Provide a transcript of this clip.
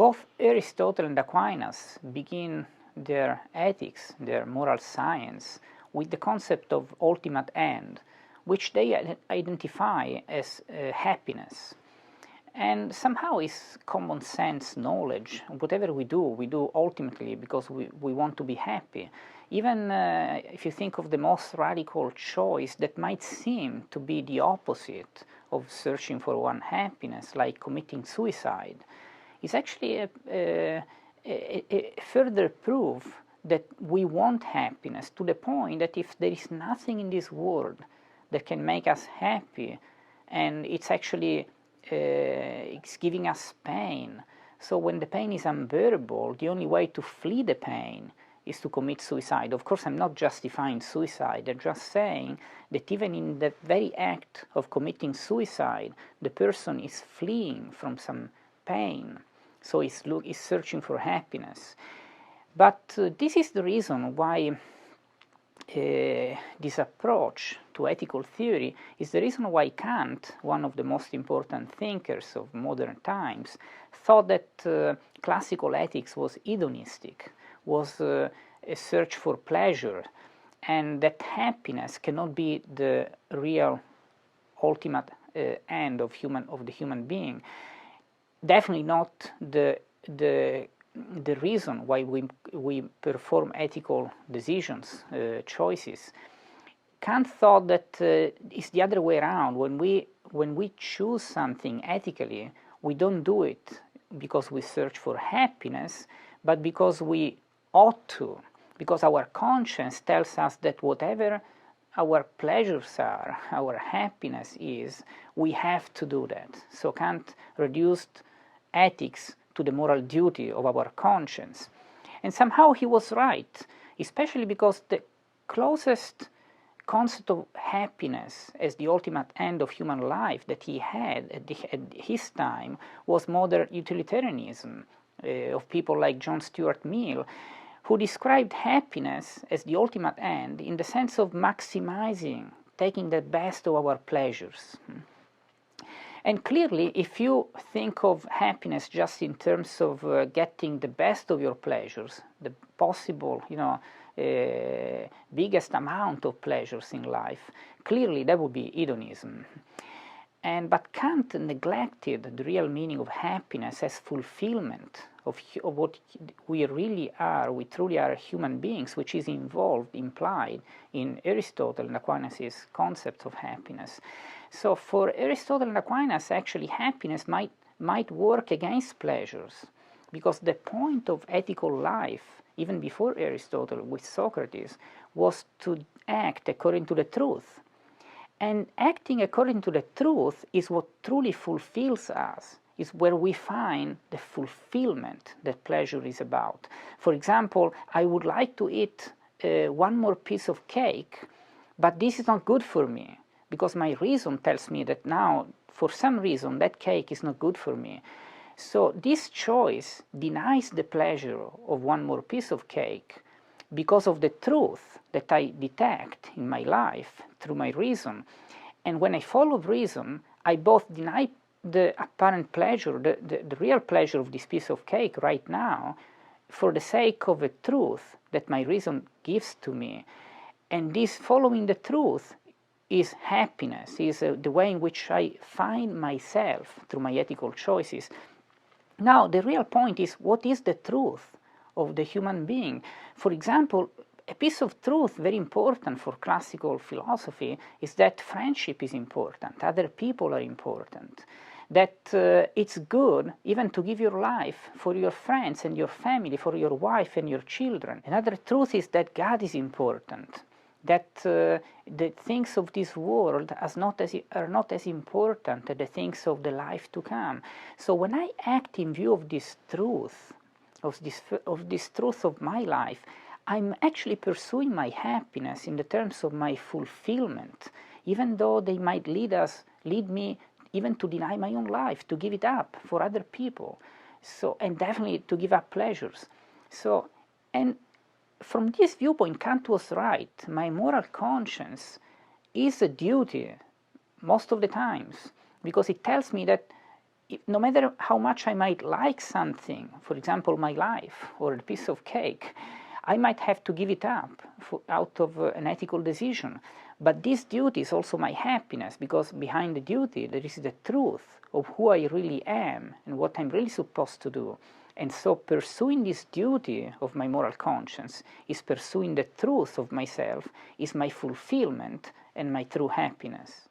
both Aristotle and Aquinas begin their ethics, their moral science, with the concept of ultimate end, which they identify as happiness. And somehow it's common sense knowledge. Whatever we do ultimately because we want to be happy. Even if you think of the most radical choice that might seem to be the opposite of searching for one happiness, like committing suicide, is actually a further proof that we want happiness, to the point that if there is nothing in this world that can make us happy, and it's actually it's giving us pain, so when the pain is unbearable, the only way to flee the pain is to commit suicide. Of course, I'm not justifying suicide. I'm just saying that even in the very act of committing suicide, the person is fleeing from some pain, so is searching for happiness. But this is the reason why this approach to ethical theory is the reason why Kant, one of the most important thinkers of modern times, thought that classical ethics was hedonistic, was a search for pleasure, and that happiness cannot be the real ultimate end of the human being. Definitely not the reason why we perform ethical decisions, choices. Kant thought that it's the other way around. When we choose something ethically, we don't do it because we search for happiness, but because we ought to, because our conscience tells us that whatever our pleasures are, our happiness is, we have to do that. So Kant reduced ethics to the moral duty of our conscience. And somehow he was right, especially because the closest concept of happiness as the ultimate end of human life that he had at his time was modern utilitarianism of people like John Stuart Mill, who described happiness as the ultimate end in the sense of maximizing, taking the best of our pleasures. And clearly, if you think of happiness just in terms of getting the best of your pleasures, the possible, biggest amount of pleasures in life, clearly that would be hedonism. But Kant neglected the real meaning of happiness as fulfillment of what we really are. We truly are human beings, which is implied in Aristotle and Aquinas' concept of happiness. So for Aristotle and Aquinas, actually happiness might work against pleasures, because the point of ethical life, even before Aristotle with Socrates, was to act according to the truth. And acting according to the truth is what truly fulfills us, is where we find the fulfillment that pleasure is about. For example, I would like to eat one more piece of cake, but this is not good for me, because my reason tells me that now, for some reason, that cake is not good for me. So this choice denies the pleasure of one more piece of cake because of the truth that I detect in my life through my reason. And when I follow reason, I both deny the apparent pleasure, the real pleasure of this piece of cake right now, for the sake of a truth that my reason gives to me. And this following the truth is happiness, is the way in which I find myself through my ethical choices. Now, the real point is, what is the truth of the human being? For example, a piece of truth very important for classical philosophy is that friendship is important, other people are important, that it's good even to give your life for your friends and your family, for your wife and your children. Another truth is that God is important, that the things of this world are not as important as the things of the life to come. So when I act in view of this truth, of this truth of my life, I'm actually pursuing my happiness in the terms of my fulfillment, even though they might lead me even to deny my own life, to give it up for other people. So, and definitely to give up pleasures. So, and from this viewpoint, Kant was right. My moral conscience is a duty most of the times, because it tells me that no matter how much I might like something, for example, my life or a piece of cake, I might have to give it up out of an ethical decision. But this duty is also my happiness, because behind the duty there is the truth of who I really am and what I'm really supposed to do. And so pursuing this duty of my moral conscience is pursuing the truth of myself, is my fulfillment and my true happiness.